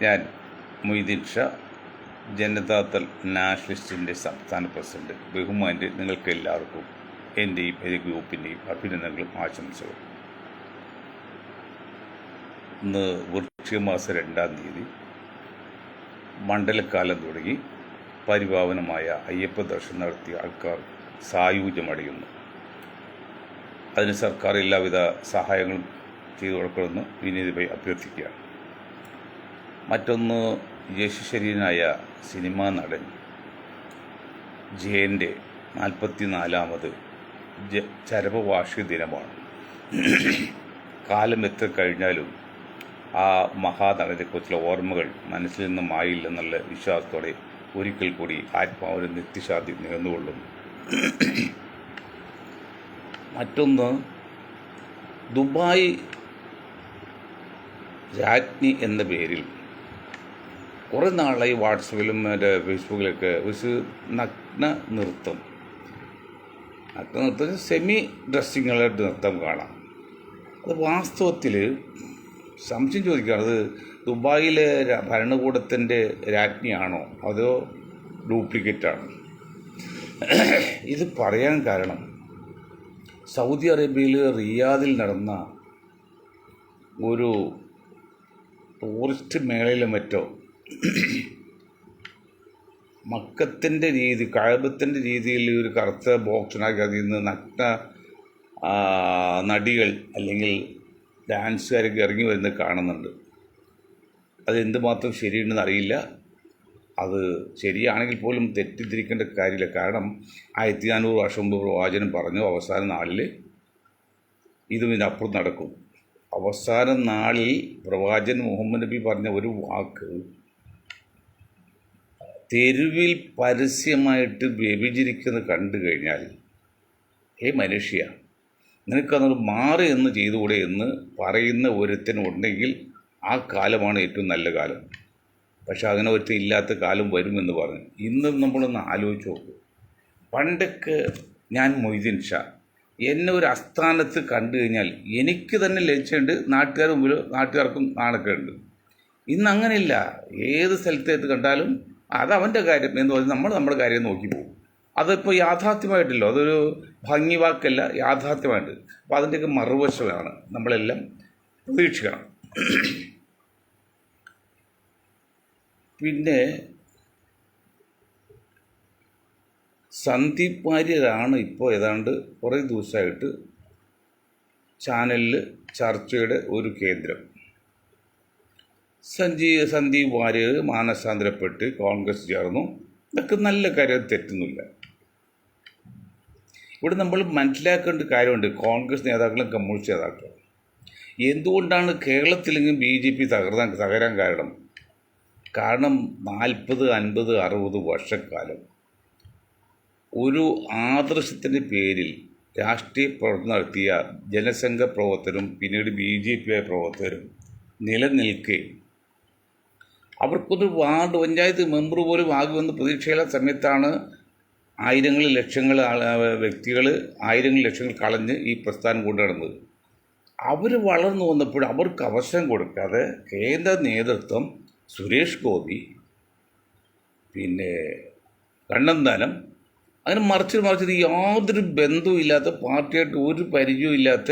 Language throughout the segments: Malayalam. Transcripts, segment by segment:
ഞാൻ മൊയ്തീൻ ഷാ, ജനതാദൾ നാഷണലിസ്റ്റിൻ്റെ സംസ്ഥാന പ്രസിഡന്റ്. ബഹുമാന്യ നിങ്ങൾക്ക് എല്ലാവർക്കും എൻ്റെയും എൻ്റെ ഗ്രൂപ്പിൻ്റെയും അഭിനന്ദനങ്ങളും ആശംസകളും. ഇന്ന് വൃശ്ചിക മാസം 2-ാം തീയതി മണ്ഡലക്കാലം തുടങ്ങി പരിപാവനമായ അയ്യപ്പ ദർശനം നടത്തിയ ആൾക്കാർ സായൂജ്യമടയുന്നു. അതിന് സർക്കാർ എല്ലാവിധ സഹായങ്ങളും ചെയ്തു കൊടുക്കണമെന്ന് വിനീതമായി അഭ്യർത്ഥിക്കുകയാണ്. മറ്റൊന്ന്, യശസ്വരീനായ സിനിമാ നടൻ ജയൻ്റെ 44ാമത് ചരമവാർഷിക ദിനമാണ്. കാലം എത്ര കഴിഞ്ഞാലും ആ മഹാനടനെക്കുറിച്ചുള്ള ഓർമ്മകൾ മനസ്സിൽ നിന്നും മായില്ലെന്നുള്ള വിശ്വാസത്തോടെ ഒരിക്കൽ കൂടി ആത്മാവിന് നിത്യശാന്തി നേർന്നുകൊള്ളുന്നു. മറ്റൊന്ന്, ദുബായ് രാജ്ഞി എന്ന പേരിൽ കുറേ നാളായി വാട്സപ്പിലും ഫേസ്ബുക്കിലൊക്കെ ഒരു നഗ്ന നൃത്തം സെമി ഡ്രസ്സിങ്ങുകളായിട്ട് നൃത്തം കാണാം. അത് വാസ്തവത്തിൽ സംശയം ചോദിക്കുകയാണ്, അത് ദുബായിലെ ഭരണകൂടത്തിൻ്റെ രാജ്ഞിയാണോ അതോ ഡ്യൂപ്ലിക്കേറ്റാണോ? ഇത് പറയാൻ കാരണം, സൗദി അറേബ്യയിൽ റിയാദിൽ നടന്ന ഒരു ടൂറിസ്റ്റ് മേളയിലും മറ്റോ മക്കത്തിൻ്റെ രീതി, കഅബത്തിൻ്റെ രീതിയിൽ ഒരു കറുത്ത ബോക്സിനാക്കി അതിൽ നിന്ന് നഗ്ന നടികൾ അല്ലെങ്കിൽ ഡാൻസുകാരൊക്കെ ഇറങ്ങി വരുന്നത് കാണുന്നുണ്ട്. അതെന്തുമാത്രം ശരിയുണ്ടെന്ന് അറിയില്ല. അത് ശരിയാണെങ്കിൽ പോലും തെറ്റിദ്ധരിക്കേണ്ട കാര്യമില്ല. കാരണം 1400 വർഷം മുമ്പ് പ്രവാചകൻ പറഞ്ഞു അവസാന നാളിൽ ഇതും ഇതിനപ്പുറം നടക്കും. അവസാന നാളിൽ പ്രവാചകൻ മുഹമ്മദ് നബി പറഞ്ഞ ഒരു വാക്ക്, തെരുവിൽ പരസ്യമായിട്ട് വ്യഭിചരിക്കുന്നത് കണ്ടു കഴിഞ്ഞാൽ, ഹേ മനുഷ്യ, നിനക്കത് മാറി എന്ന് ചെയ്തുകൂടെ എന്ന് പറയുന്ന ഒരുത്തനുണ്ടെങ്കിൽ ആ കാലമാണ് ഏറ്റവും നല്ല കാലം. പക്ഷെ അങ്ങനെ ഒരുത്തൻ ഇല്ലാത്ത കാലം വരുമെന്ന് പറഞ്ഞു. ഇന്നും നമ്മളൊന്ന് ആലോചിച്ച് നോക്കും. പണ്ടൊക്കെ ഞാൻ മൊയ്തീൻ ഷാ എന്നെ ഒരു അസ്ഥാനത്ത് കണ്ടു കഴിഞ്ഞാൽ എനിക്ക് തന്നെ ലജ്ജയുണ്ട്, നാട്ടുകാർക്കും നാണക്കേടുണ്ട്. ഇന്ന് അങ്ങനെയില്ല. ഏത് സ്ഥലത്തേക്ക് കണ്ടാലും അത് അവൻ്റെ കാര്യം എന്ന് പറഞ്ഞ് നമ്മൾ നമ്മുടെ കാര്യം നോക്കി പോകും. അതിപ്പോൾ യാഥാർത്ഥ്യമായിട്ടില്ല, അതൊരു ഭംഗി വാക്കല്ല, യാഥാർത്ഥ്യമായിട്ട്. അപ്പോൾ അതിൻ്റെയൊക്കെ മറുവശമാണ് നമ്മളെല്ലാം പ്രതീക്ഷിക്കണം. പിന്നെ സന്ദീപ് വാര്യരാണ് ഇപ്പോൾ ഏതാണ്ട് കുറേ ദിവസമായിട്ട് ചാനലിൽ ചർച്ചയുടെ ഒരു കേന്ദ്രം. സന്ദീപ് വാര്യർ മാനസാന്തരപ്പെട്ട് കോൺഗ്രസ് ചേർന്നു. ഇതൊക്കെ നല്ല കാര്യം, തെറ്റുന്നില്ല. ഇവിടെ നമ്മൾ മനസ്സിലാക്കേണ്ട കാര്യമുണ്ട്. കോൺഗ്രസ് നേതാക്കളും കമ്മ്യൂണിസ്റ്റ് നേതാക്കളും എന്തുകൊണ്ടാണ് കേരളത്തിലെങ്കിലും BJP തകരാൻ കാരണം? കാരണം 40, 50, 60 വർഷക്കാലം ഒരു ആദർശത്തിൻ്റെ പേരിൽ രാഷ്ട്രീയ പ്രവർത്തനം നടത്തിയ ജനസംഘ പ്രവർത്തകരും പിന്നീട് BJP പ്രവർത്തകരും നിലനിൽക്കെ അവർക്കൊരു വാർഡ് പഞ്ചായത്ത് മെമ്പർ പോലും ആകുമെന്ന് പ്രതീക്ഷയുള്ള സമയത്താണ് ആയിരങ്ങൾ ലക്ഷങ്ങൾ വ്യക്തികൾ ആയിരങ്ങൾ ലക്ഷങ്ങൾ കളഞ്ഞ് ഈ പ്രസ്ഥാനം കൊണ്ടുനടന്നത്. അവർ വളർന്നു വന്നപ്പോൾ അവർക്ക് അവസരം കൊടുക്കാതെ കേന്ദ്ര നേതൃത്വം, സുരേഷ് ഗോപി, പിന്നെ കണ്ണന്താനം, അങ്ങനെ മറിച്ചത് യാതൊരു ബന്ധവുമില്ലാത്ത, പാർട്ടിയായിട്ട് ഒരു പരിചയവും ഇല്ലാത്ത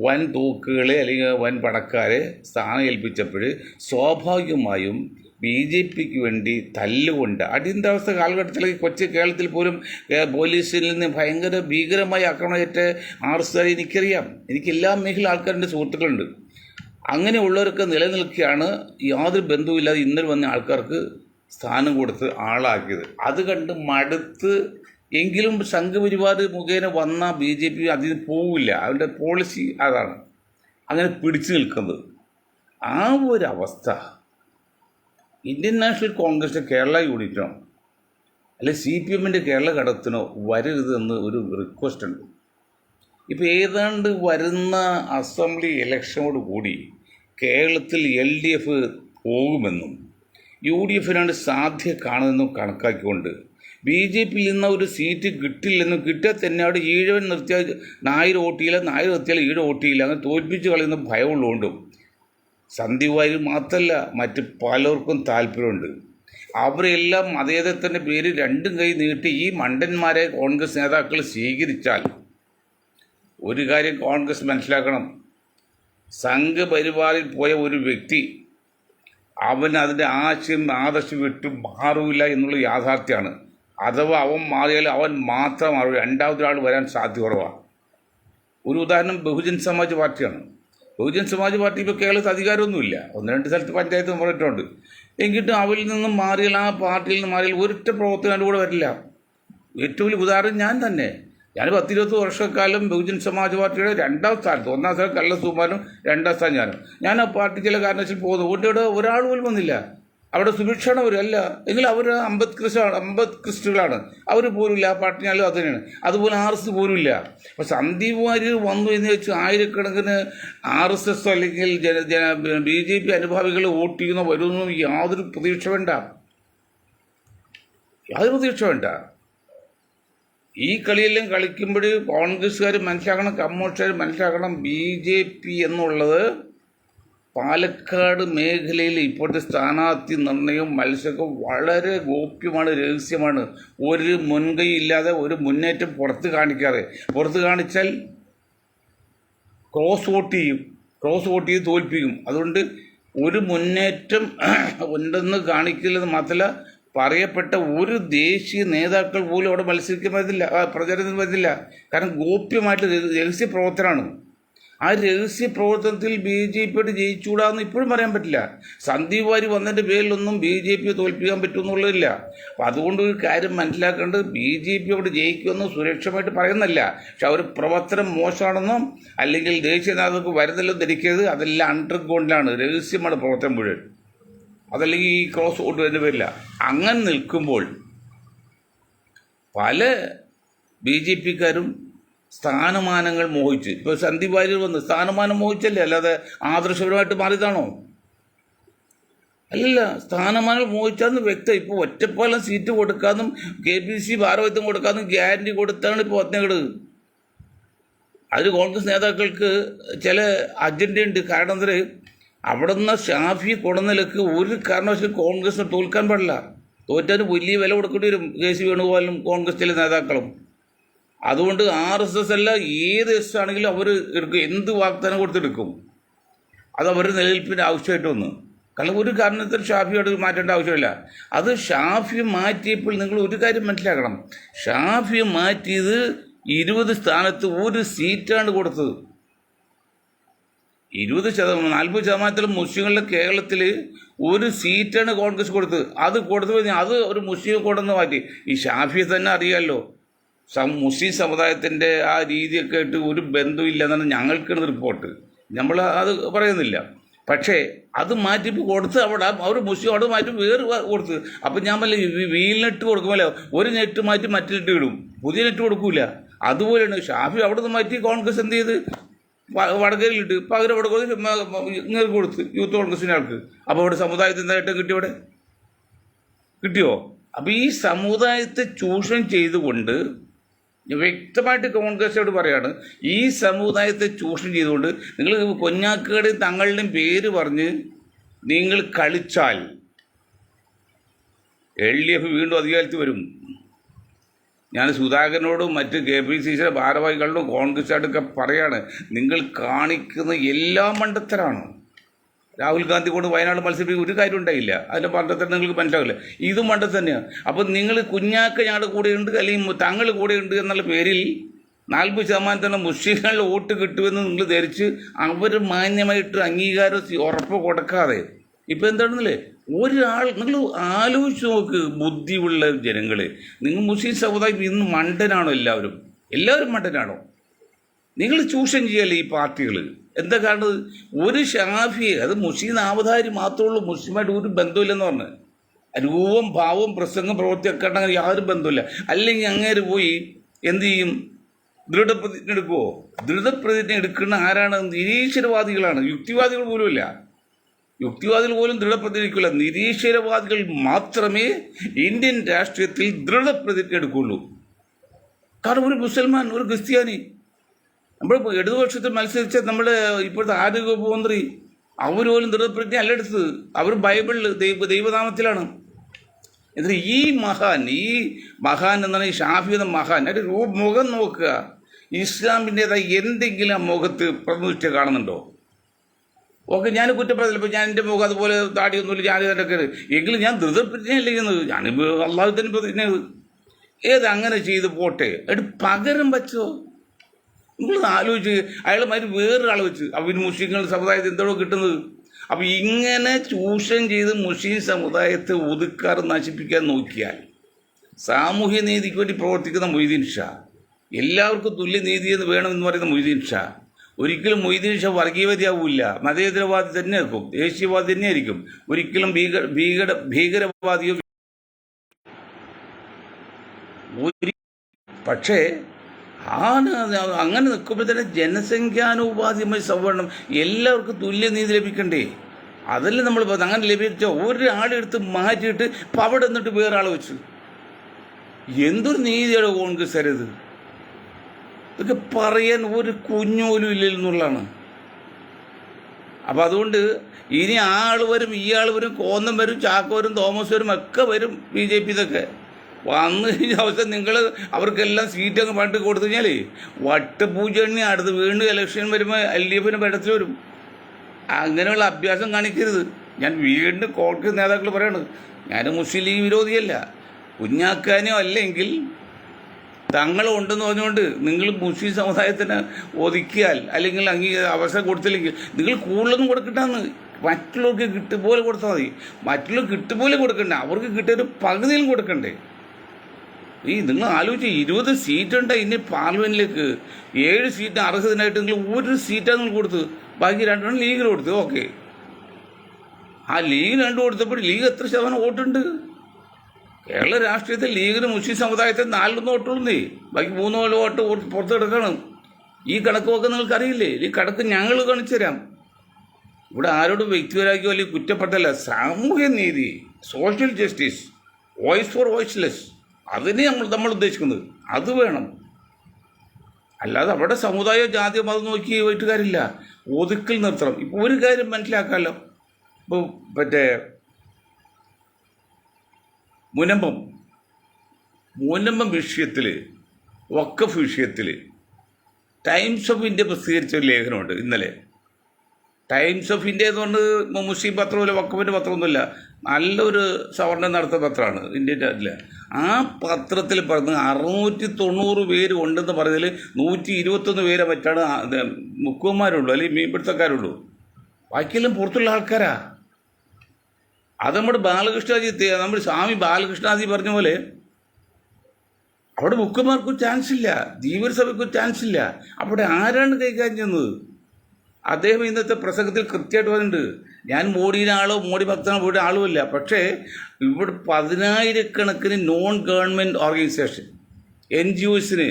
വൻ തോക്കുകളെ അല്ലെങ്കിൽ വൻ പണക്കാരെ സ്ഥാനം ഏൽപ്പിച്ചപ്പോൾ സ്വാഭാവികമായും BJPക്ക് വേണ്ടി തല്ലുകൊണ്ട് അടിയന്തരാവസ്ഥ കാലഘട്ടത്തിലേക്ക് കൊച്ചു കേരളത്തിൽ പോലും പോലീസിൽ നിന്ന് ഭീകരമായി ആക്രമണമേറ്റ RSS എനിക്കറിയാം. എനിക്ക് എല്ലാ മേഖല ആൾക്കാരുടെ സുഹൃത്തുക്കളുണ്ട്. അങ്ങനെയുള്ളവരൊക്കെ നിലനിൽക്കുകയാണ് യാതൊരു ബന്ധവുമില്ലാതെ ഇന്നലെ വന്ന ആൾക്കാർക്ക് സ്ഥാനം കൊടുത്ത് ആളാക്കിയത്. അത് കണ്ട് മടുത്ത് എങ്കിലും സംഘപരിവാർ മുഖേന വന്ന BJP അതിന് പോവില്ല. അവരുടെ പോളിസി അതാണ്, അങ്ങനെ പിടിച്ചു നിൽക്കുന്നത്. ആ ഒരവസ്ഥ ഇന്ത്യൻ നാഷണൽ കോൺഗ്രസിൻ്റെ കേരള യൂണിറ്റിനോ അല്ലെ CPMൻ്റെ കേരള ഘടകത്തിനോ വരരുതെന്ന് ഒരു റിക്വസ്റ്റ് ഉണ്ട്. ഇപ്പോൾ ഏതാണ്ട് വരുന്ന അസംബ്ലി ഇലക്ഷനോട് കൂടി കേരളത്തിൽ LDF പോകുമെന്നും UDFനാണ് സാധ്യത കാണുമെന്നും കണക്കാക്കിക്കൊണ്ട് BJPയിൽ നിന്ന് ഒരു സീറ്റ് കിട്ടില്ലെന്നും, കിട്ടിയാൽ തന്നെ അവിടെ ഈഴവൻ നിർത്തിയാൽ നായർ വോട്ട് ചെയ്യില്ല, നായർ നിർത്തിയാൽ ഈഴ വോട്ട് ചെയ്യില്ല, അങ്ങനെ തോൽപ്പിച്ച് കളയുന്ന ഭയമുള്ളതുകൊണ്ടും സന്ദീപ് വാര്യർ മാത്രമല്ല മറ്റ് പലർക്കും താല്പര്യമുണ്ട്. അവരെല്ലാം മതേതരത്തിൻ്റെ പേര് രണ്ടും കൈ നീട്ടി ഈ മണ്ടന്മാരെ കോൺഗ്രസ് നേതാക്കൾ സ്വീകരിച്ചാൽ ഒരു കാര്യം കോൺഗ്രസ് മനസ്സിലാക്കണം, സംഘപരിവാറിൽ പോയ ഒരു വ്യക്തി അവൻ അതിൻ്റെ ആദർശം വിട്ടു മാറില്ല എന്നുള്ള യാഥാർത്ഥ്യമാണ്. അഥവാ അവൻ മാറിയാൽ അവൻ മാത്രം മാറും, രണ്ടാമതൊരാൾ വരാൻ സാധ്യത കുറവാണ്. ഒരു ഉദാഹരണം ബഹുജൻ സമാജ് പാർട്ടിയാണ്. ബഹുജൻ സമാജ് പാർട്ടി ഇപ്പോൾ കേരളത്തിൽ അധികാരമൊന്നുമില്ല, 1-2 സ്ഥലത്ത് പഞ്ചായത്ത് പറഞ്ഞിട്ടുണ്ട്. എങ്കിലും അവരിൽ നിന്നും മാറിയാൽ, ആ പാർട്ടിയിൽ നിന്ന് മാറിയാൽ ഒരൊറ്റ പ്രവർത്തനം കൂടെ വരില്ല. ഏറ്റവും വലിയ ഉദാഹരണം ഞാൻ തന്നെ. ഞാൻ 10-20 വർഷക്കാലം ബഹുജൻ സമാജ് പാർട്ടിയുടെ 2ാം സ്ഥാനത്ത്, 1ാം സ്ഥാനം കള്ള സുമാനും, 2ാം സ്ഥാനം ഞാൻ ആ പാർട്ടി ചില കാരണവശാൽ പോകുന്നു. വോട്ടിയുടെ ഒരാൾ പോലും വന്നില്ല. അവിടെ സുഭിക്ഷമാണ് അവരല്ല എങ്കിൽ അവർ അംബേദ്കറിസ്റ്റുകളാണ്, അവർ പോലുമില്ല. ആ പാർട്ടി ഞാനും അത് തന്നെയാണ്. അതുപോലെ RS പോലുമില്ല. അപ്പോൾ സന്ദീപ് വാര്യർ വന്നു എന്ന് വെച്ച് ആയിരക്കണക്കിന് RSS അല്ലെങ്കിൽ BJP അനുഭാവികൾ വോട്ട് ചെയ്യുന്ന വരുന്നു യാതൊരു പ്രതീക്ഷ വേണ്ട. ഈ കളിയെല്ലാം കളിക്കുമ്പോൾ കോൺഗ്രസ്സുകാർ മനസ്സിലാക്കണം, കമ്മ്യൂണിസ്റ്റുകാർ മനസ്സിലാക്കണം, BJP എന്നുള്ളത് പാലക്കാട് മേഖലയിൽ ഇപ്പോഴത്തെ സ്ഥാനാർത്ഥി നിർണയവും മത്സരമൊക്കെ വളരെ ഗോപ്യമാണ്, രഹസ്യമാണ്. ഒരു മുൻകൈ ഇല്ലാതെ ഒരു മുന്നേറ്റം പുറത്ത് കാണിച്ചാൽ ക്രോസ് വോട്ട് ചെയ്ത് തോൽപ്പിക്കും. അതുകൊണ്ട് ഒരു മുന്നേറ്റം ഉണ്ടെന്ന് കാണിക്കില്ലെന്ന് മാത്രമല്ല, പറയപ്പെട്ട ഒരു ദേശീയ നേതാക്കൾ പോലും അവിടെ മത്സരിക്കാൻ പറ്റില്ല, പ്രചാരണത്തിന് പറ്റില്ല. കാരണം ഗോപ്യമായിട്ട് രഹസ്യ പ്രവർത്തനമാണ്. ആ രഹസ്യ പ്രവർത്തനത്തിൽ BJPയോട് ജയിച്ചുകൂടാന്ന് ഇപ്പോഴും പറയാൻ പറ്റില്ല. സന്ദീപ് വാര്യർ വന്നതിൻ്റെ പേരിലൊന്നും BJPയെ തോൽപ്പിക്കാൻ പറ്റുമെന്നുള്ളതില്ല. അപ്പം അതുകൊണ്ട് ഒരു കാര്യം മനസ്സിലാക്കേണ്ടത്, BJPയോട് ജയിക്കുമെന്ന് സുരക്ഷമായിട്ട് പറയുന്നല്ല, പക്ഷെ അവർ പ്രവർത്തനം മോശമാണെന്നും അല്ലെങ്കിൽ ദേശീയ നേതാക്കൾക്ക് വരുന്നില്ലെന്നും ധരിക്കരുത്. അതെല്ലാം അണ്ടർഗ്രൗണ്ടിലാണ്, രഹസ്യമാണ് പ്രവർത്തനം മുഴുവൻ. അതല്ലെങ്കിൽ ഈ ക്രോസ് വോട്ട് വരുന്ന പേരില്ല. അങ്ങനെ നിൽക്കുമ്പോൾ പല BJPക്കാരും സ്ഥാനമാനങ്ങൾ മോഹിച്ച്, ഇപ്പോൾ സന്ദീപ് വാര്യർ വന്ന് സ്ഥാനമാനം മോഹിച്ചല്ലേ, അല്ലാതെ ആദർശപരമായിട്ട് മാറിയതാണോ? അല്ലല്ല, സ്ഥാനമാനങ്ങൾ മോഹിച്ചാന്ന് വ്യക്തം. ഇപ്പോൾ ഒറ്റപ്പാലം സീറ്റ് കൊടുക്കാനും KPC ഭാരവാഹിത്വം കൊടുക്കാനും ഗ്യാരണ്ടി കൊടുത്താണ് ഇപ്പോൾ ഒറ്റങ്ങട്. അതിന് കോൺഗ്രസ് നേതാക്കൾക്ക് ചില അജണ്ടയുണ്ട്. കാരണം എന്താ, അവിടെ നിന്ന് ഷാഫി കൊടനിലക്ക് ഒരു കാരണവശാലും കോൺഗ്രസിന് തോൽക്കാൻ പാടില്ല. തോറ്റാന് വലിയ വില കൊടുക്കേണ്ടി വരും KC വേണുഗോപാലും കോൺഗ്രസ് ചില നേതാക്കളും. അതുകൊണ്ട് RSS അല്ല, ഏത് S ആണെങ്കിലും അവർ എടുക്കും, എന്ത് വാഗ്ദാനം കൊടുത്തെടുക്കും. അത് അവരുടെ നിലനിൽപ്പിൻ്റെ ആവശ്യമായിട്ട് വന്നു. കാരണം ഒരു കാരണത്തിൽ ഷാഫിയോട് മാറ്റേണ്ട ആവശ്യമില്ല. അത് ഷാഫി മാറ്റിയപ്പോൾ നിങ്ങൾ ഒരു കാര്യം മനസ്സിലാക്കണം, ഷാഫി മാറ്റിയത് 20 സ്ഥാനത്ത് ഒരു സീറ്റാണ് കൊടുത്തത്. 40% മുസ്ലിങ്ങളുടെ കേരളത്തിൽ ഒരു സീറ്റാണ് കോൺഗ്രസ് കൊടുത്തത്. അത് കൊടുത്തു അത് ഒരു മുസ്ലിം കൊണ്ടെന്ന് മാറ്റി. ഈ ഷാഫിയെ തന്നെ അറിയാമല്ലോ, മുസ്ലിം സമുദായത്തിൻ്റെ ആ രീതിയൊക്കെ ആയിട്ട് ഒരു ബന്ധമില്ല എന്നാണ് ഞങ്ങൾക്കുള്ള റിപ്പോർട്ട്. നമ്മൾ അത് പറയുന്നില്ല. പക്ഷേ അത് മാറ്റിപ്പോൾ കൊടുത്ത് അവിടെ അവർ മുസ്ലിം അവിടെ മാറ്റി വേറെ കൊടുത്ത്. അപ്പം ഞാൻ വല്ല വീൽ കൊടുക്കുമല്ലോ, ഒരു നെറ്റ് മാറ്റി മറ്റു നെറ്റ് ഇടും, പുതിയ നെറ്റ് കൊടുക്കൂല. അതുപോലെയാണ് ഷാഫി അവിടെ നിന്ന് മാറ്റി കോൺഗ്രസ് എന്ത് ചെയ്ത് വടകരയിലിട്ട് പകരം അവിടെ ഇങ്ങനെ കൊടുത്ത് യൂത്ത് കോൺഗ്രസിൻ്റെ ആൾക്ക്. അപ്പോൾ അവിടെ സമുദായത്തിൻ്റെ നേട്ടം കിട്ടിയോ? അപ്പോൾ ഈ സമുദായത്തെ ചൂഷണം ചെയ്തുകൊണ്ട് വ്യക്തമായിട്ട് കോൺഗ്രസോട് പറയാണ്, ഈ സമുദായത്തെ ചൂഷണം ചെയ്തുകൊണ്ട് നിങ്ങൾ കൊഞ്ഞാക്കുകളുടെയും തങ്ങളുടെയും പേര് പറഞ്ഞ് നിങ്ങൾ കളിച്ചാൽ LDF വീണ്ടും അധികാരത്തിൽ വരും. ഞാൻ സുധാകരനോടും മറ്റ് KPCC ഭാരവാഹികളോടും കോൺഗ്രസ്സായിട്ടൊക്കെ പറയാണ്, നിങ്ങൾ കാണിക്കുന്ന എല്ലാ മണ്ടത്തരാണ്. രാഹുൽ ഗാന്ധി കൊണ്ട് വയനാട് മത്സരിപ്പിക്കുന്ന ഒരു കാര്യം ഉണ്ടായില്ല, അതിൻ്റെ മണ്ടത്തരം നിങ്ങൾക്ക് മനസ്സിലാവില്ല. ഇതും മണ്ടത്തരം തന്നെയാണ്. അപ്പം നിങ്ങൾ കുഞ്ഞാക്ക ഞങ്ങളുടെ കൂടെയുണ്ട് അല്ലെങ്കിൽ തങ്ങൾ കൂടെയുണ്ട് എന്നുള്ള പേരിൽ 40% മുസ്ലിങ്ങളുടെ വോട്ട് കിട്ടുമെന്ന് നിങ്ങൾ ധരിച്ച് അവർ മാന്യമായിട്ട് അംഗീകാരം ഉറപ്പ് കൊടുക്കാതെ ഇപ്പം എന്താണെന്നല്ലേ, ഒരാൾ നിങ്ങൾ ആലോചിച്ച് നോക്ക്, ബുദ്ധിയുള്ള ജനങ്ങൾ. നിങ്ങൾ മുസ്ലിം സമുദായം ഇന്ന് മണ്ടനാണോ? എല്ലാവരും മണ്ടനാണോ? നിങ്ങൾ ചൂഷണം ചെയ്യല്ലേ ഈ പാർട്ടികൾ? എന്താ കാണുന്നത്? ഒരു ഷാഫിയെ, അത് മുസ്ലിം നാമധാരി മാത്രമേ ഉള്ളൂ, മുസ്ലിമായിട്ട് ഒരു ബന്ധമില്ലെന്ന് പറഞ്ഞ്. രൂപം ഭാവവും പ്രസംഗം പ്രവൃത്തിയൊക്കെ ഉണ്ടെങ്കിൽ യാതൊരു ബന്ധമില്ല. അല്ലെങ്കിൽ അങ്ങേര് പോയി എന്ത് ചെയ്യും? ദൃഢപ്രതിജ്ഞ എടുക്കുമോ? ദൃഢപ്രതിജ്ഞ എടുക്കുന്ന ആരാണ്? നിരീശ്വരവാദികളാണ്. യുക്തിവാദികൾ പോലുമില്ല. യുക്തിവാദികൾ പോലും ദൃഢപ്രതിജ്ഞ. നിരീശ്വരവാദികൾ മാത്രമേ ഇന്ത്യൻ രാഷ്ട്രീയത്തിൽ ദൃഢപ്രതിജ്ഞ എടുക്കുകയുള്ളൂ. കാരണം ഒരു മുസൽമാൻ, ഒരു ക്രിസ്ത്യാനി, നമ്മൾ ഇടതുപക്ഷത്തിൽ മത്സരിച്ച നമ്മുടെ ഇപ്പോഴത്തെ ആരോഗ്യ വകുപ്പ് മന്ത്രി അവർ പോലും ദൃഢപ്രജ്ഞ അല്ല എടുത്തത്. അവർ ബൈബിളിൽ ദൈവനാമത്തിലാണ്. എന്നിട്ട് ഈ മഹാൻ എന്നാണ് ഈ ഷാഫി എന്ന മഹാൻ, അതിൻ്റെ മുഖം നോക്കുക. ഇസ്ലാമിൻ്റെതായി എന്തെങ്കിലും ആ മുഖത്ത് പ്രതിഷ്ഠ കാണുന്നുണ്ടോ? ഓക്കെ, ഞാൻ കുറ്റപ്പെടുത്തില്ല. ഇപ്പോൾ ഞാൻ എൻ്റെ മുഖം അതുപോലെ താടിയൊന്നുമില്ല, ഞാൻ ഇതൊക്കെ എങ്കിലും ഞാൻ ദൃഢപ്രജ്ഞയല്ല ചെയ്യുന്നത്, ഞാൻ അള്ളാഹു തന്നെ പ്രതിജ്ഞ അങ്ങനെ ചെയ്ത് പോട്ടെ. എന്നിട്ട് പകരം വച്ചോ? നിങ്ങൾ ആലോചിച്ച് അയാൾ മാതിരി വേറൊരാൾ വെച്ച് അവന് മുസ്ലിങ്ങൾ സമുദായത്തിൽ എന്തോടോ കിട്ടുന്നത്. അപ്പം ഇങ്ങനെ ചൂഷണം ചെയ്ത് മുസ്ലിം സമുദായത്തെ ഒതുക്കാറ് നശിപ്പിക്കാൻ നോക്കിയാൽ സാമൂഹ്യ നീതിക്ക് വേണ്ടി പ്രവർത്തിക്കുന്ന മൊയ്തീൻ ഷാ, എല്ലാവർക്കും തുല്യനീതി എന്ന് വേണമെന്ന് പറയുന്ന മൊയ്തീൻ ഷാ, ഒരിക്കലും മൊയ്തീൻ ഷാ വർഗീയവാദിയാവില്ല, മതേതരവാദി തന്നെ ആയിരിക്കും, ദേശീയവാദി തന്നെ ആയിരിക്കും. ഒരിക്കലും ഭീകരവാദിയോ. പക്ഷേ അങ്ങനെ നിൽക്കുമ്പോൾ തന്നെ ജനസംഖ്യാനുപാതികമായി സംവരണം എല്ലാവർക്കും തുല്യനീതി ലഭിക്കണ്ടേ? അതല്ലേ നമ്മൾ അങ്ങനെ ലഭിച്ച ഒരാളെടുത്ത് മാറ്റിയിട്ട് ഇപ്പം അവിടെ നിന്നിട്ട് വേറെ ആൾ വെച്ചു. എന്തൊരു നീതിയുടെ കോൺഗ്രസ് അരുത്, ഇതൊക്കെ പറയാൻ ഒരു കുഞ്ഞോലും ഇല്ലെന്നുള്ളതാണ്. അപ്പം അതുകൊണ്ട് ഇനി ആൾ വരും, ഇയാൾ വരും, കോന്നം വരും, ചാക്കോ വരും, തോമസ് വരും, ഒക്കെ വരും BJP. ഇതൊക്കെ വന്നു കഴിഞ്ഞ അവസ്ഥ നിങ്ങൾ അവർക്കെല്ലാം സീറ്റൊക്കെ പണ്ട് കൊടുത്തു കഴിഞ്ഞാൽ വട്ടപൂജ എണ്ണി അടുത്ത് വീണ്ടും ഇലക്ഷൻ വരുമ്പോൾ LDF ഭരണത്തിൽ വരും. അങ്ങനെയുള്ള അഭ്യാസം കാണിക്കരുത്. ഞാൻ വീണ്ടും കോൺഗ്രസ് നേതാക്കൾ പറയണത്, ഞാൻ മുസ്ലിം ലീഗ് വിരോധിയല്ല, കുഞ്ഞാക്കാനോ അല്ലെങ്കിൽ തങ്ങളുണ്ടെന്ന് പറഞ്ഞുകൊണ്ട് നിങ്ങൾ മുസ്ലിം സമുദായത്തിന് ഒതുക്കിയാൽ അല്ലെങ്കിൽ അവസരം കൊടുത്തില്ലെങ്കിൽ നിങ്ങൾ കൂടുതലൊന്നും കൊടുക്കണ്ടെന്ന്, മറ്റുള്ളവർക്ക് കിട്ടുപോലെ കൊടുത്താൽ മതി. മറ്റുള്ളവർ കിട്ടുപോലെ കൊടുക്കണ്ടേ, അവർക്ക് കിട്ടിയൊരു പകുതിയിലും കൊടുക്കണ്ടേ? നിങ്ങൾ ആലോചിച്ച് 20 സീറ്റുണ്ട് ഇനി പാർലമെൻറ്റിലേക്ക്, 7 സീറ്റ് അർഹതനായിട്ട് നിങ്ങൾ ഒരു സീറ്റാണ് നിങ്ങൾ കൊടുത്തത്, ബാക്കി 2 ലീഗിന് കൊടുത്തു. ഓക്കെ, ആ ലീഗിന് 2 കൊടുത്തപ്പോൾ ലീഗ് എത്ര ശതമാനം വോട്ടുണ്ട്? കേരള രാഷ്ട്രീയത്തിൽ ലീഗിന് മുസ്ലിം സമുദായത്തിൽ 4 വോട്ടുള്ളൂ, ബാക്കി 3 വോട്ട് പുറത്ത് കിടക്കണം. ഈ കണക്കുമൊക്കെ നിങ്ങൾക്കറിയില്ലേ? ഈ കണക്ക് ഞങ്ങൾ കാണിച്ചു തരാം. ഇവിടെ ആരോടും വ്യക്തിപരമാക്കിയോ അല്ലെങ്കിൽ കുറ്റപ്പെട്ടല്ല. സാമൂഹ്യ നീതി, social justice, voice four voiceless, അതിനെ നമ്മൾ ഉദ്ദേശിക്കുന്നത് അത് വേണം. അല്ലാതെ അവിടെ സമുദായ ജാതി മതം നോക്കി പോയിട്ട് കാര്യമില്ല, ഒതുക്കൽ നിർത്തണം. ഇപ്പോൾ ഒരു കാര്യം മനസ്സിലാക്കാമല്ലോ, ഇപ്പോൾ മറ്റേ മുനമ്പം വിഷയത്തിൽ, വഖഫ് വിഷയത്തിൽ ടൈംസ് ഓഫ് ഇന്ത്യ പ്രസിദ്ധീകരിച്ച ഒരു ലേഖനമുണ്ട് ഇന്നലെ. ടൈംസ് ഓഫ് ഇന്ത്യ എന്ന് പറഞ്ഞത് മുസ്ലിം പത്രമല്ല, വഖഫിൻ്റെ പത്രമൊന്നുമില്ല, നല്ലൊരു സവർണം നടത്തുന്ന പത്രമാണ് ഇന്ത്യൻ്റെ. അതിൽ ആ പത്രത്തിൽ പറഞ്ഞത് 690 പേര് ഉണ്ടെന്ന് പറഞ്ഞതിൽ 121 പേരെ പറ്റാണ് മുക്കുവന്മാരുള്ളൂ, അല്ലെങ്കിൽ മീൻപിടുത്തക്കാരുള്ളൂ, ബാക്കിയെല്ലാം പുറത്തുള്ള ആൾക്കാരാ. അത് നമ്മുടെ സ്വാമി ബാലകൃഷ്ണാജി പറഞ്ഞ പോലെ അവിടെ മുക്കുമാർക്കും ചാൻസ് ഇല്ല, ധീവരസഭയ്ക്കും ചാൻസ് ഇല്ല. അവിടെ ആരാണ് കൈകാര്യം ചെയ്യുന്നത്? അദ്ദേഹം ഇന്നത്തെ പ്രസംഗത്തിൽ കൃത്യമായിട്ട് പറഞ്ഞിട്ടുണ്ട്, ഞാൻ മോഡിയുടെ ആളോ മോഡി ഭക്തനോ പോയിട്ട് ആളുമില്ല, പക്ഷേ ഇവിടെ 10,000-കണക്കിന് നോൺ ഗവൺമെൻറ് ഓർഗനൈസേഷൻ NGOസിന്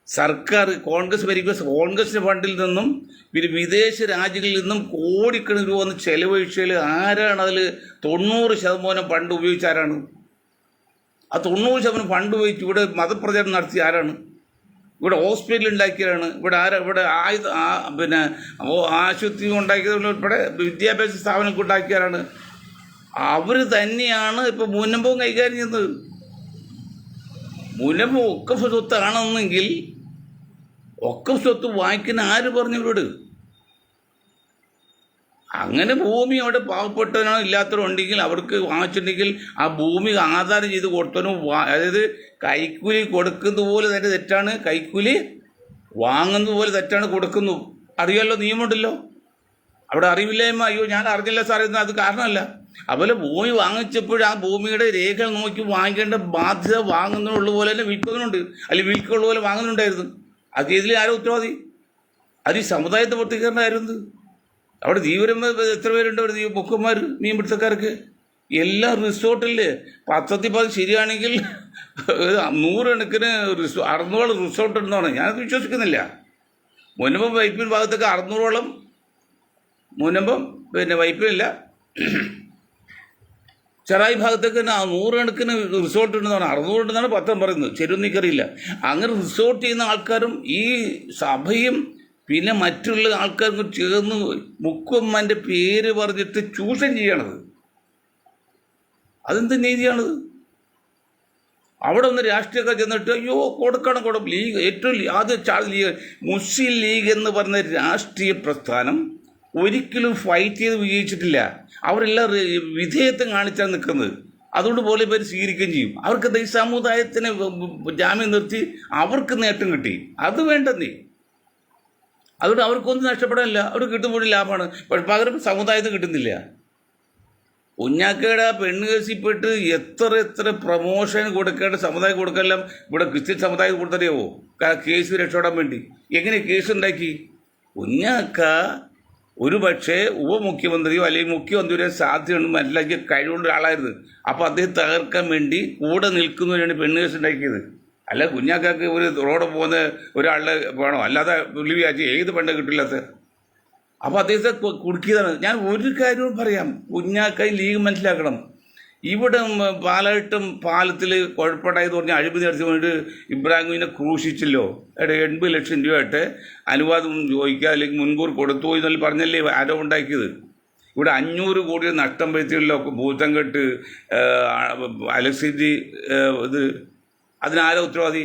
സർക്കാർ കോൺഗ്രസ് ഭരിക്കുന്ന കോൺഗ്രസിൻ്റെ ഫണ്ടിൽ നിന്നും പിന്നെ വിദേശ രാജ്യങ്ങളിൽ നിന്നും കോടിക്കണക്കിന് രൂപ വന്ന് ചെലവഴിച്ചാൽ ആരാണ് അതിൽ 90% ഫണ്ട് ഉപയോഗിച്ച ആരാണ്? ആ 90% ഫണ്ട് ഉപയോഗിച്ച് ഇവിടെ മതപ്രചാരണം നടത്തിയ ആരാണ്? ഇവിടെ ഹോസ്പിറ്റൽ ഉണ്ടാക്കിയതാണ്, ഇവിടെ പിന്നെ ആശുപത്രി ഉണ്ടാക്കിയത് ഉൾപ്പെടെ വിദ്യാഭ്യാസ സ്ഥാപനങ്ങൾ ഉണ്ടാക്കിയവരാണ്. അവർ തന്നെയാണ് ഇപ്പോൾ മുനമ്പവും കൈകാര്യം ചെയ്യുന്നത്. മുനമ്പം വഖഫ് സ്വത്താണെന്നെങ്കിൽ വഖഫ് സ്വത്ത് വാങ്ങിക്കുന്ന ആര് പറഞ്ഞവരോട്? അങ്ങനെ ഭൂമി അവിടെ പാവപ്പെട്ടവനോ ഇല്ലാത്തവരോ ഉണ്ടെങ്കിൽ അവർക്ക് വാങ്ങിച്ചിട്ടുണ്ടെങ്കിൽ ആ ഭൂമി ആധാരം ചെയ്ത് കൊടുത്തവനും, അതായത് കൈക്കൂലി കൊടുക്കുന്നത് പോലെ തന്നെ തെറ്റാണ്, കൈക്കൂലി വാങ്ങുന്നത് പോലെ തെറ്റാണ് കൊടുക്കുന്നു. അറിയാമല്ലോ, നിയമമുണ്ടല്ലോ. അവിടെ അറിവില്ലായ്മ, അയ്യോ ഞാൻ അറിഞ്ഞില്ല സാർ എന്ന് അത് കാരണമല്ല. അതുപോലെ ഭൂമി വാങ്ങിച്ചപ്പോൾ ആ ഭൂമിയുടെ രേഖകൾ നോക്കി വാങ്ങിക്കേണ്ട ബാധ്യത വാങ്ങുന്നതിനുള്ള പോലെ തന്നെ വിൽക്കുന്നതിനുണ്ട്, അല്ലെങ്കിൽ വിൽക്കുള്ള പോലെ വാങ്ങുന്നുണ്ടായിരുന്നു. അത് ഇതിൽ ആരോ ഉത്തരവാദി? അത് ഈ സമുദായത്തെ പൂർത്തീകരണമായിരുന്നു. അവിടെ ജീവരന്മാർ എത്ര പേരുണ്ട്? അവിടെ ബുക്കന്മാർ, മീൻപിടുത്തക്കാർക്ക് എല്ലാ റിസോർട്ടിൽ 10 ശരിയാണെങ്കിൽ 100 കണക്കിന് 600 റിസോർട്ട് ഉണ്ടെന്നാണ്. ഞാനത് വിശ്വസിക്കുന്നില്ല. മുനമ്പം വൈപ്പിൻ ഭാഗത്തൊക്കെ 600ഓളം, മുനമ്പം പിന്നെ വൈപ്പിനില്ല, ചെറായി ഭാഗത്തൊക്കെ 100 കണക്കിന് റിസോർട്ട് ഉണ്ടെന്നാണ്. 600 ഉണ്ടെന്നാണ് പത്രം പറയുന്നത്, ശരിയൊന്നും എനിക്കറിയില്ല. അങ്ങനെ റിസോർട്ട് ചെയ്യുന്ന ആൾക്കാരും ഈ സഭയും പിന്നെ മറ്റുള്ള ആൾക്കാർക്ക് ചേർന്ന് മുക്കുമ്മൻ്റെ പേര് പറഞ്ഞിട്ട് ചൂഷണം ചെയ്യണത്. അതെന്ത് നീതിയാണത്? അവിടെ ഒന്ന് രാഷ്ട്രീയക്കാർ ചെന്നിട്ട് അയ്യോ കൊടുക്കണം ലീഗ് ഏറ്റവും ആദ്യം ലീഗ് മുസ്ലിം ലീഗ് എന്ന് പറഞ്ഞ രാഷ്ട്രീയ പ്രസ്ഥാനം ഒരിക്കലും ഫൈറ്റ് ചെയ്ത് വിജയിച്ചിട്ടില്ല. അവരെല്ലാം വിധേയത്വം കാണിച്ചാണ് നിൽക്കുന്നത്. അതുകൊണ്ട് പോലെ പേര് സ്വീകരിക്കുകയും ചെയ്യും. അവർക്ക് ഈ സമുദായത്തിന് ജാമ്യം നിർത്തി അവർക്ക് നേട്ടം കിട്ടി. അത് വേണ്ടെന്നേ. അതുകൊണ്ട് അവർക്കൊന്നും നഷ്ടപ്പെടാനില്ല. അവർ കിട്ടുമ്പോൾ ലാഭമാണ്. പകരം സമുദായത്തിന് കിട്ടുന്നില്ല. കുഞ്ഞാക്കയുടെ പെണ്ണ് കേസിൽപ്പെട്ട് എത്ര പ്രൊമോഷൻ കൊടുക്കേണ്ട സമുദായം കൊടുക്കെല്ലാം ഇവിടെ ക്രിസ്ത്യൻ സമുദായം കൊടുത്തറിയാവോ? കേസ് രക്ഷപ്പെടാൻ വേണ്ടി എങ്ങനെ കേസ് ഉണ്ടാക്കി? കുഞ്ഞാക്ക ഒരു പക്ഷേ ഉപമുഖ്യമന്ത്രിയോ അല്ലെങ്കിൽ മുഖ്യമന്ത്രിയോ സാധ്യതയൊന്നും അല്ലെങ്കിൽ കഴിവുള്ള ഒരാളായിരുന്നു. അപ്പോൾ അദ്ദേഹം തകർക്കാൻ വേണ്ടി കൂടെ നിൽക്കുന്നവരാണ് പെണ്ണ് കേസ് ഉണ്ടാക്കിയത്. അല്ല കുഞ്ഞാക്കാക്ക് ഒരു റോഡ് പോകുന്ന ഒരാളുടെ വേണോ? അല്ലാതെ പുള്ളിയാച്ചി ഏത് പെണ്ണ് കിട്ടില്ലാത്ത. അപ്പോൾ അദ്ദേഹത്തെ കുടുക്കിയതാണ്. ഞാൻ ഒരു കാര്യവും പറയാം, കുഞ്ഞാക്കായി ലീഗ് മനസ്സിലാക്കണം. ഇവിടെ പാലായിട്ടും പാലത്തിൽ കുഴപ്പമുണ്ടായെന്ന് പറഞ്ഞാൽ അഴിമതി നടത്തി വേണ്ടിയിട്ട് ഇബ്രാഹിമിനെ ക്രൂശിച്ചല്ലോ. 80 ലക്ഷം രൂപയായിട്ട് അനുവാദം ചോദിക്കുക അല്ലെങ്കിൽ മുൻകൂർ കൊടുത്തു എന്നല്ല പറഞ്ഞല്ലേ ആരോപണം ഉണ്ടാക്കിയത്. ഇവിടെ 500 കോടി നഷ്ടം വരുത്തിയല്ലോ ഭൂതംകെട്ട് അലക്സിറ്റി. ഇത് അതിനാരോ ഉത്തരവാദി?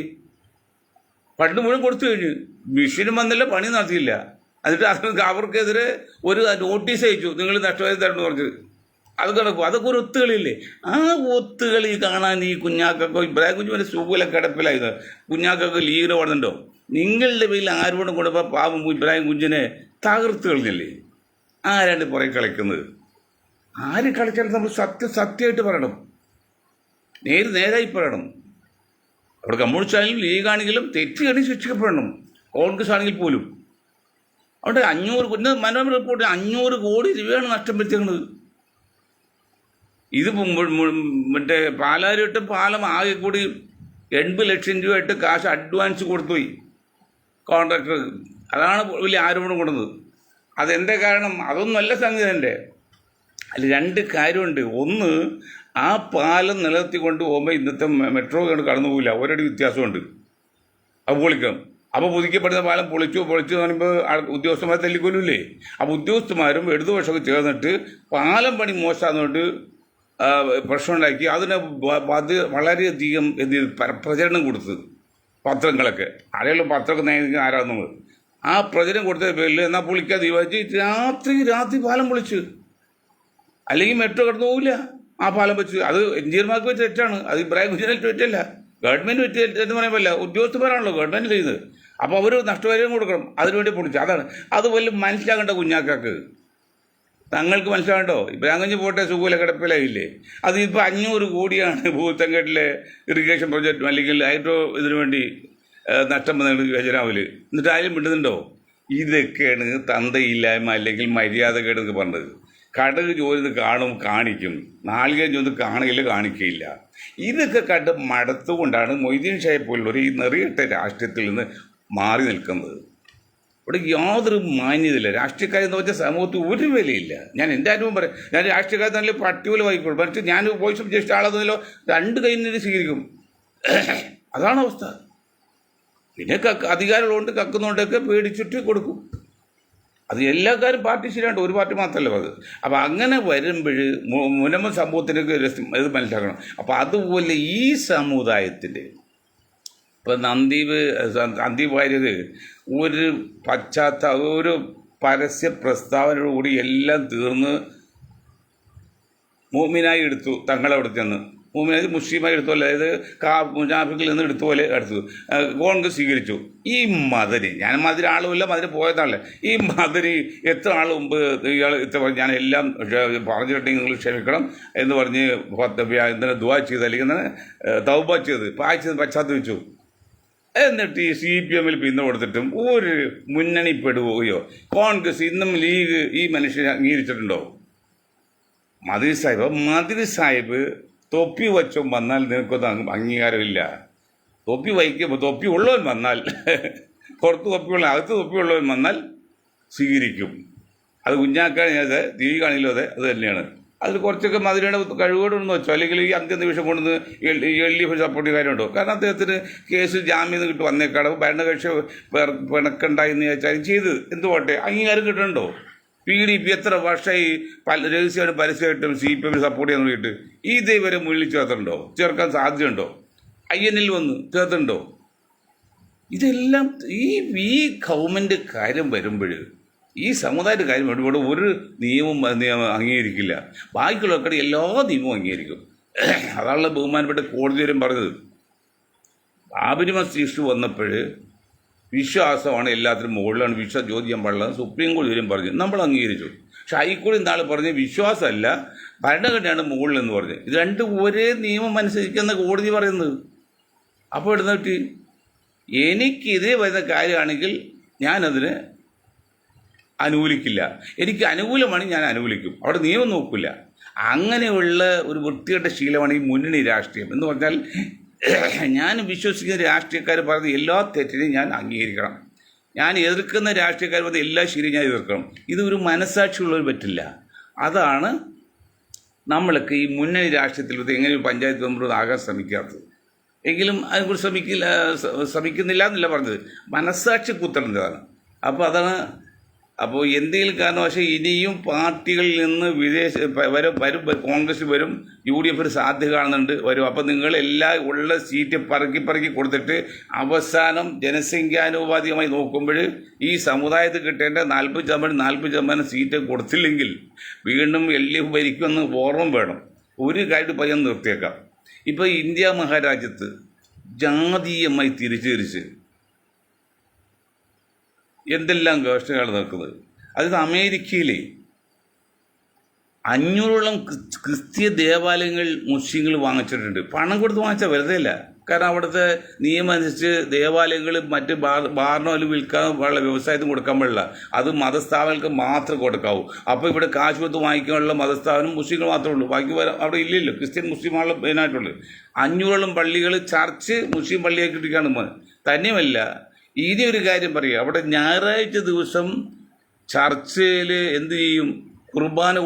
ഫണ്ട് മുഴുവൻ കൊടുത്തു കഴിഞ്ഞു. മിഷനും വന്നില്ല, പണി നടത്തിയില്ല. എന്നിട്ട് അവർക്കെതിരെ ഒരു നോട്ടീസ് അയച്ചു, നിങ്ങൾ നഷ്ടപരിഹാരം തരണമെന്ന് പറഞ്ഞത്. അത് കിടക്കും. അതൊക്കെ ഒരു ഒത്തുകളിയില്ലേ? ആ ഒത്തുകളി കാണാൻ ഈ കുഞ്ഞാക്കൊക്കെ ഇബ്രാഹിം കുഞ്ഞിൻ്റെ സുഖല കിടപ്പിലായത്. കുഞ്ഞാക്കൊക്കെ ലീഗിന് പറഞ്ഞിട്ടുണ്ടോ? നിങ്ങളുടെ പേരിൽ ആരോടും കൊണ്ടപ്പോൾ പാവം ഇബ്രാഹിം കുഞ്ഞിനെ തകർത്ത് കളഞ്ഞല്ലേ? ആരാണ്ട് പുറകെ കളിക്കുന്നത്? ആര് കളിച്ചാലും നമ്മൾ സത്യമായിട്ട് പറയണം, നേരായി പറയണം. അവിടെ കമ്മ്യൂണിസ്റ്റ് ആണെങ്കിലും ലീഗാണെങ്കിലും തെറ്റുകയാണെങ്കിൽ ശിക്ഷിക്കപ്പെടണം, കോൺഗ്രസ് ആണെങ്കിൽ പോലും. അവിടെ 500 മനോരമ റിപ്പോർട്ട് 500 കോടി രൂപയാണ് നഷ്ടം വരുത്തിയത്. ഇത് മറ്റേ പാലാരിട്ട് പാലം ആകെ കൂടി 80 ലക്ഷം രൂപയായിട്ട് കാശ് അഡ്വാൻസ് കൊടുത്തുപോയി കോൺട്രാക്ടർ. അതാണ് വലിയ ആരോപണം കൊണ്ടത്. അതെന്താ കാരണം? അതൊന്നുമല്ല സംഗതി. എൻ്റെ അതിൽ 2 കാര്യമുണ്ട്. ഒന്ന്, ആ പാലം നിലനിർത്തിക്കൊണ്ട് പോകുമ്പോൾ ഇന്നത്തെ മെട്രോ കടന്നു പോകില്ല, ഒരടി വ്യത്യാസമുണ്ട്. അത് പൊളിക്കണം. അപ്പോൾ പുതുക്കപ്പെടുന്ന പാലം പൊളിച്ചു പറയുമ്പോൾ ഉദ്യോഗസ്ഥന്മാർ തല്ലിക്കൊല്ലില്ലേ? അപ്പോൾ ഉദ്യോഗസ്ഥന്മാരും ഇടതുപക്ഷമൊക്കെ ചേർന്നിട്ട് പാലം പണി മോശമാകുന്നതുകൊണ്ട് പ്രശ്നമുണ്ടാക്കി അതിനെ വളരെയധികം പ്രചരണം കൊടുത്തത് പത്രങ്ങളൊക്കെ. ആരെങ്കിലും പത്രമൊക്കെ നയിക്കുന്ന ആരാകുന്നത് ആ പ്രചരണം കൊടുത്ത പേരിൽ എന്നാൽ പൊളിക്കാൻ തീരുമാനിച്ച് രാത്രി പാലം പൊളിച്ച്. അല്ലെങ്കിൽ മെട്രോ കടന്നു പോകില്ല ആ പാലം വെച്ച്. അത് എഞ്ചിനീയർമാർക്ക് വെച്ച് തെറ്റാണ്, അത് ഇബ്രാഹിം കുഞ്ഞിനെ തെറ്റല്ല, ഗവൺമെൻറ് വെച്ച് എന്ന് പറയാൻ പറ്റില്ല. ഉദ്യോഗസ്ഥന്മാരാണല്ലോ ഗവൺമെൻറ് ചെയ്യുന്നത്. അപ്പോൾ അവർ നഷ്ടപരിഹാരം കൊടുക്കണം, അതിനുവേണ്ടി പൊളിച്ചു. അതാണ് അതുപോലെ മനസ്സിലാക്കേണ്ട കുഞ്ഞാക്കാക്ക്. തങ്ങൾക്ക് മനസ്സിലാകണ്ടോ? ഇബ്രാഹിം കുഞ്ഞ് പോട്ടെ, സുഖൂല കിടപ്പിലായില്ലേ? അത് ഇപ്പോൾ 500 കോടിയാണ് ഭൂതങ്കേട്ടിലെ ഇറിഗേഷൻ പ്രോജക്റ്റും അല്ലെങ്കിൽ ഹൈഡ്രോ ഇതിനു വേണ്ടി നഷ്ടം വന്നത് ഖജനാവിൽ. എന്നിട്ട് ആരും വിടുന്നുണ്ടോ? ഇതൊക്കെയാണ് തന്തയില്ലായ്മ അല്ലെങ്കിൽ മര്യാദകേട് എന്നൊക്കെ പറഞ്ഞത്. കടക് ജോലി കാണും, കാണിക്കും, നാളികേരം ജോലി കാണുകയില്ല, കാണിക്കുകയില്ല. ഇതൊക്കെ കണ്ട് മടുത്തുകൊണ്ടാണ് മൊയ്തീൻ ഷായെ പോലുള്ളവർ ഈ നെറിയിട്ട രാഷ്ട്രീയത്തിൽ നിന്ന് മാറി നിൽക്കുന്നത്. ഇവിടെ യാതൊരു മാന്യതയില്ല. രാഷ്ട്രീയക്കാരെന്ന് വെച്ചാൽ സമൂഹത്തിൽ ഒരു വിലയില്ല. ഞാൻ എൻ്റെ അനുഭവം പറയാം. ഞാൻ രാഷ്ട്രീയക്കാരെ നല്ല പട്ടിപോലെ വായിക്കോളൂ. പക്ഷേ ഞാൻ വോയിസ് ഓഫ് ജസ്റ്റ് ആളെന്നല്ലോ 2 കൈ നിന്ന് സ്വീകരിക്കും. അതാണ് അവസ്ഥ. പിന്നെ അധികാരമുള്ളതുകൊണ്ട് കക്കുന്നതുകൊണ്ടൊക്കെ പേടിച്ചിട്ട് കൊടുക്കും. അത് എല്ലാ കാര്യം പാർട്ടി ശരിയാണ്ട്, ഒരു പാർട്ടി മാത്രമല്ല അത്. അപ്പോൾ അങ്ങനെ വരുമ്പോൾ മുനമ്പ സമൂഹത്തിനൊക്കെ ഇത് മനസ്സിലാക്കണം. അപ്പോൾ അതുപോലെ ഈ സമുദായത്തിൻ്റെ ഇപ്പം സന്ദീപ് വാര്യർ ഒരു പരസ്യ പ്രസ്താവനയോടുകൂടി എല്ലാം തീർന്ന് മോമിനായി എടുത്തു. തങ്ങളവിടെ ചെന്ന് മോമിനായി മുസ്ലിമായി എടുത്തു, അതായത് മുനാഫിക്കിൽ നിന്ന് എടുത്തു പോലെ എടുത്തു. കോൺഗ്രസ് സ്വീകരിച്ചു. ഈ മദനി, ഞാൻ മദനി ആളുമില്ല, മദനി പോയതാണല്ലേ. ഈ മദനി എത്ര ആൾ മുമ്പ് ഇയാൾ ഞാൻ എല്ലാം പറഞ്ഞിട്ടുണ്ടെങ്കിൽ നിങ്ങൾ ക്ഷമിക്കണം എന്ന് പറഞ്ഞ് എന്തിനാ ദുആ ചെയ്ത് അല്ലെങ്കിൽ തൗബ ചെയ്ത് പശ്ചാത്തപിച്ചു. എന്നിട്ട് ഈ CPM പിന്തുണ കൊടുത്തിട്ടും ഒരു മുന്നണിപ്പെടുകയോ കോൺഗ്രസ് ഇന്നും ലീഗ് ഈ മനുഷ്യനെ അംഗീകരിച്ചിട്ടുണ്ടോ? മദനി സാഹിബ് തൊപ്പി വച്ചും വന്നാൽ നിനക്കൊന്നും അംഗീകാരമില്ല. തൊപ്പി ഉള്ളവൻ വന്നാൽ, പുറത്ത് തൊപ്പിയുള്ള അകത്ത് തൊപ്പിയുള്ളവൻ വന്നാൽ സ്വീകരിക്കും. അത് കുഞ്ഞാക്കാൻ TV കാണില്ലോ, അത് തന്നെയാണ്. അതിൽ കുറച്ചൊക്കെ മധുരയുടെ കഴിവുകൊണ്ടെന്ന് വെച്ചോ, അല്ലെങ്കിൽ ഈ അന്ത്യനിമിഷം കൊണ്ടുവന്ന് LDF സപ്പോർട്ട് ചെയ്ത കാര്യമുണ്ടോ? കാരണം അദ്ദേഹത്തിന് കേസ് ജാമ്യം കിട്ടി വന്നേക്കാണ്, ഭരണകക്ഷി പിണക്കുണ്ടായി എന്ന് ചോദിച്ചാൽ ചെയ്ത് എന്ത് പോട്ടെ, അംഗീകാരം കിട്ടണുണ്ടോ? PDP എത്ര വർഷമായി രഹസ്യമായിട്ടും പരസ്യമായിട്ടും CPM സപ്പോർട്ട് ചെയ്യാൻ വേണ്ടിയിട്ട് ഇതേവരെ മുന്നിൽ ചേർത്തുണ്ടോ? ചേർക്കാൻ സാധ്യതയുണ്ടോ? INL വന്ന് ചേർത്തുണ്ടോ? ഇതെല്ലാം ഈ ഗവൺമെൻറ് കാര്യം വരുമ്പോൾ, ഈ സമുദായത്തിൻ്റെ കാര്യം വരുമ്പോൾ ഒരു നിയമം അംഗീകരിക്കില്ല, ബാക്കിയുള്ളവർക്കടെ എല്ലാ നിയമവും അംഗീകരിക്കും. അതാണല്ലോ ബഹുമാനപ്പെട്ട കോടതി വരും പറഞ്ഞത്. ബാബരി മസ്ജിദ് ഇഷ്യൂ വന്നപ്പോൾ വിശ്വാസമാണ് എല്ലാത്തിനും മുകളിലാണ്, വിശ്വാസം ചോദ്യം പാടില്ല, സുപ്രീം കോടതി വരും പറഞ്ഞു, നമ്മൾ അംഗീകരിച്ചു. പക്ഷെ ഹൈക്കോടതി നാളെ പറഞ്ഞ് വിശ്വാസമല്ല ഭരണഘടനയാണ് മുകളിലെന്ന് പറഞ്ഞ്. ഇത് രണ്ടും ഒരേ നിയമം അനുസരിക്കുന്ന കോടതി പറയുന്നത്. അപ്പോൾ എടുത്തിട്ട് എനിക്കെതിരെ വരുന്ന കാര്യമാണെങ്കിൽ ഞാനതിന് അനുകൂലിക്കില്ല, എനിക്ക് അനുകൂലമാണെങ്കിൽ ഞാൻ അനുകൂലിക്കും, അവിടെ നിയമം നോക്കില്ല. അങ്ങനെയുള്ള ഒരു വൃത്തികെട്ട ശീലമാണ് ഈ മുന്നണി രാഷ്ട്രീയം എന്ന് പറഞ്ഞാൽ. ഞാൻ വിശ്വസിക്കുന്ന രാഷ്ട്രീയക്കാർ പറയുന്ന എല്ലാ തെറ്റിനെയും ഞാൻ അംഗീകരിക്കണം, ഞാൻ എതിർക്കുന്ന രാഷ്ട്രീയക്കാർ പറയുന്ന എല്ലാ ശരിയും ഞാൻ എതിർക്കണം. ഇതൊരു മനസ്സാക്ഷിയുള്ളവർ പറ്റില്ല. അതാണ് നമ്മളൊക്കെ ഈ മുന്നണി രാഷ്ട്രീയത്തിൽ എങ്ങനെ ഒരു പഞ്ചായത്ത് മെമ്പർ ആകാൻ ശ്രമിക്കാത്തത്. എങ്കിലും അതിനെക്കുറിച്ച് ശ്രമിക്കുന്നില്ല എന്നല്ല പറഞ്ഞത്, മനസ്സാക്ഷി കുത്തണതാണ്. അപ്പോൾ അതാണ്. അപ്പോൾ എന്തെങ്കിലും കാരണവശാൽ ഇനിയും പാർട്ടികളിൽ നിന്ന് വരും, കോൺഗ്രസ് വരും, UDF സാധ്യത കാണുന്നുണ്ട് വരും. അപ്പോൾ നിങ്ങൾ എല്ലാ ഉള്ള സീറ്റ് പറക്കി കൊടുത്തിട്ട് അവസാനം ജനസംഖ്യാനുപാതികമായി നോക്കുമ്പോൾ ഈ സമുദായത്തിൽ കിട്ടേണ്ട 40% സീറ്റ് കൊടുത്തില്ലെങ്കിൽ വീണ്ടും LDF ഭരിക്കുമെന്ന് ഓർമ്മ വേണം. ഒരു കാര്യം പയ്യൻ നിർത്തിയേക്കാം. ഇപ്പോൾ ഇന്ത്യ മഹാരാജ്യത്ത് ജാതീയമായി തിരിച്ച് എന്തെല്ലാം ഗവേഷണങ്ങളാണ് നടക്കുന്നത്. അതായത് അമേരിക്കയിലെ 500ഓളം ക്രിസ്തീയ ദേവാലയങ്ങൾ മുസ്ലിങ്ങൾ വാങ്ങിച്ചിട്ടുണ്ട്. പണം കൊടുത്ത് വാങ്ങിച്ചാൽ വെറുതെ അല്ല. കാരണം അവിടുത്തെ നിയമം അനുസരിച്ച് ദേവാലയങ്ങൾ മറ്റ് ബാറിനോ അല്ലെങ്കിൽ വിൽക്കാൻ പാടില്ല, വ്യവസായത്തിന് കൊടുക്കാൻ പാടില്ല. അത് മതസ്ഥാപനങ്ങൾക്ക് മാത്രം കൊടുക്കാവൂ. അപ്പോൾ ഇവിടെ കാശ് കൊടുത്ത് വാങ്ങിക്കാനുള്ള മതസ്ഥാപനം മുസ്ലിങ്ങൾ മാത്രമേ ഉള്ളൂ, ബാക്കി അവിടെ ഇല്ലല്ലോ. ക്രിസ്ത്യൻ മുസ്ലിമാണ് മെയിനായിട്ടുള്ളത്. 500ഓളം പള്ളികൾ ചർച്ച് മുസ്ലിം പള്ളിയാക്കി ഇട്ടിരിക്കുകയാണ്. തന്നെയുമല്ല, ഇനി ഒരു കാര്യം പറയുക, അവിടെ ഞായറാഴ്ച ദിവസം ചർച്ചിൽ എന്ത് ചെയ്യും, കുർബാന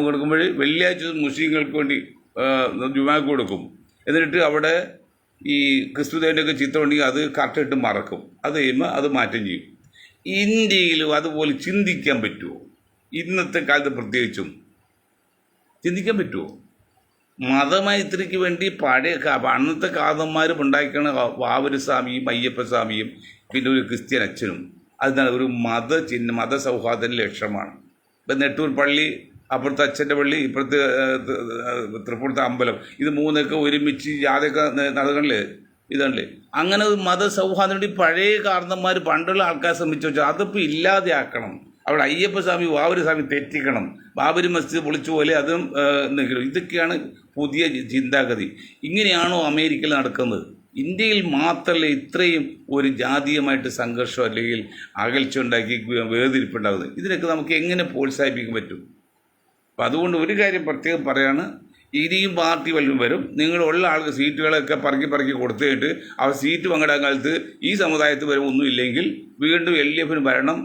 കൊടുക്കുമ്പോൾ വെള്ളിയാഴ്ച മുസ്ലിങ്ങൾക്ക് വേണ്ടി ജുമാക്ക് കൊടുക്കും. എന്നിട്ട് അവിടെ ഈ ക്രിസ്തുദേവൻ്റെയൊക്കെ ചിത്രം ഉണ്ടെങ്കിൽ അത് കറക്റ്റായിട്ട് മറക്കും. അത് കഴിയുമ്പോൾ അത് മാറ്റം ചെയ്യും. ഇന്ത്യയിലും അതുപോലെ ചിന്തിക്കാൻ പറ്റുമോ? ഇന്നത്തെ കാലത്ത് പ്രത്യേകിച്ചും ചിന്തിക്കാൻ പറ്റുമോ? മതമൈത്രിക്ക് വേണ്ടി അന്നത്തെ കാതന്മാരും ഉണ്ടാക്കിയാണ് വാവരുസ്വാമിയും അയ്യപ്പസ്വാമിയും പിന്നെ ഒരു ക്രിസ്ത്യൻ അച്ഛനും. അതിനാണ് ഒരു മതസൗഹാർദ്ദത്തിൻ്റെ ലക്ഷ്യമാണ്. ഇപ്പം നെട്ടൂർ പള്ളി, അപ്പുറത്തെ അച്ഛൻ്റെ പള്ളി, ഇപ്പുറത്ത് തൃപ്പൂർത്തെ അമ്പലം, ഇത് മൂന്നൊക്കെ ഒരുമിച്ച് ജാഥയൊക്കെ നടക്കണില്ലേ, ഇതല്ലേ. അങ്ങനെ ഒരു മതസൗഹാർദ്ദം വേണ്ടി പഴയ കാരണന്മാർ പണ്ടുള്ള ആൾക്കാരെ ശ്രമിച്ചു വെച്ചാൽ അതിപ്പോൾ ഇല്ലാതെ ആക്കണം. അവിടെ അയ്യപ്പസ്വാമി വാവരുസ്വാമി തെറ്റിക്കണം, ബാബരി മസ്ജിദ് പൊളിച്ചു പോലെ അതും എന്തെങ്കിലും. ഇതൊക്കെയാണ് പുതിയ ചിന്താഗതി. ഇങ്ങനെയാണോ അമേരിക്കയിൽ നടക്കുന്നത്? ഇന്ത്യയിൽ മാത്രമല്ല ഇത്രയും ഒരു ജാതീയമായിട്ട് സംഘർഷം അല്ലെങ്കിൽ അകൽച്ച ഉണ്ടാക്കി വേർതിരിപ്പുണ്ടാകുന്നത്. ഇതിനൊക്കെ നമുക്ക് എങ്ങനെ പ്രോത്സാഹിപ്പിക്കാൻ പറ്റും? അപ്പം അതുകൊണ്ട് ഒരു കാര്യം പ്രത്യേകം പറയാണ്, ഇനിയും പാർട്ടി വല്ലതും വരും, നിങ്ങളുള്ള ആൾക്ക് സീറ്റുകളൊക്കെ പറക്കി കൊടുത്തിട്ട് അവർ സീറ്റ് പങ്കിടാൻ കാലത്ത് ഈ സമുദായത്തിൽ വരും ഒന്നുമില്ലെങ്കിൽ വീണ്ടും LDF ഭരണം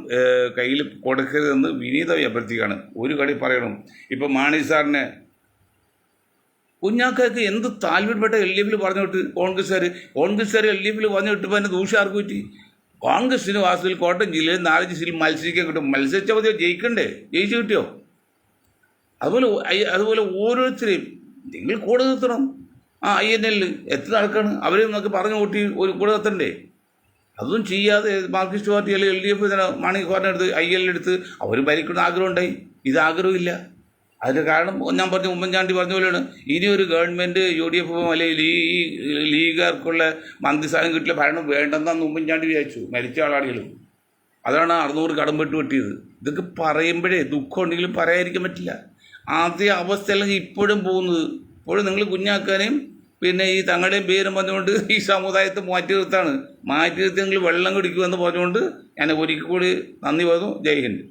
കയ്യിൽ കൊടുക്കരുതെന്ന് വിനീതമായി അഭ്യർത്ഥിക്കുകയാണ്. ഒരു കടി പറയണം, ഇപ്പം മാണി സാറിനെ കുഞ്ഞാക്കൾക്ക് എന്ത് താല്പര്യപ്പെട്ട LDF പറഞ്ഞുവിട്ട് കോൺഗ്രസ്സുകാർ LDF പറഞ്ഞുവിട്ടപ്പോൾ തന്നെ ദൂഷ്യം ആർക്ക് പറ്റി? കോൺഗ്രസിന് വാസ്തുവിൽ കോട്ടയം ജില്ലയിൽ 4 സീറ്റിൽ മത്സരിക്കാൻ കിട്ടും. മത്സരിച്ചാൽ മതിയോ? ജയിക്കണ്ടേ? ജയിച്ചു കിട്ടിയോ? അതുപോലെ ഓരോരുത്തരെയും നിങ്ങൾ കൂടെ നിർത്തണം. INL എത്ര ആൾക്കാണ് അവരെ നമുക്ക് പറഞ്ഞു കൂട്ടി ഒരു കൂടെ നിർത്തണ്ടേ? അതൊന്നും ചെയ്യാതെ മാർക്സിസ്റ്റ് പാർട്ടി അല്ലെങ്കിൽ LDF മാണി എടുത്ത് INL എടുത്ത് അവർ ഭരിക്കുന്ന ആഗ്രഹം ഉണ്ടായി, ഇത് ആഗ്രഹമില്ല. അതിന് കാരണം ഞാൻ പറഞ്ഞ ഉമ്മൻചാണ്ടി പറഞ്ഞ പോലെയാണ്, ഇനി ഒരു ഗവൺമെൻറ് UDF അല്ലെങ്കിൽ ഈ ലീഗുകാർക്കുള്ള മന്ത്രിസ്ഥാനം കിട്ടില്ല, ഭരണം വേണ്ടെന്നാന്ന് ഉമ്മൻചാണ്ടി വിചാരിച്ചു, മരിച്ച ആളാണെങ്കിലും. അതാണ് 600 കടംപെട്ട് കിട്ടിയത്. ഇതൊക്കെ പറയുമ്പോഴേ ദുഃഖം ഉണ്ടെങ്കിലും പറയാതിരിക്കാൻ പറ്റില്ല. ആദ്യ അവസ്ഥയെല്ലാം ഇപ്പോഴും പോകുന്നത്. ഇപ്പോഴും നിങ്ങൾ കുഞ്ഞാക്കാനെയും പിന്നെ ഈ തങ്ങളുടെയും പേരും പറഞ്ഞുകൊണ്ട് ഈ സമുദായത്തെ മാറ്റി നിർത്തി നിങ്ങൾ വെള്ളം കുടിക്കുമെന്ന് പറഞ്ഞുകൊണ്ട് ഞാൻ ഒരിക്കൽ കൂടി നന്ദി പറഞ്ഞു. ജയ് ഹിന്ദ്.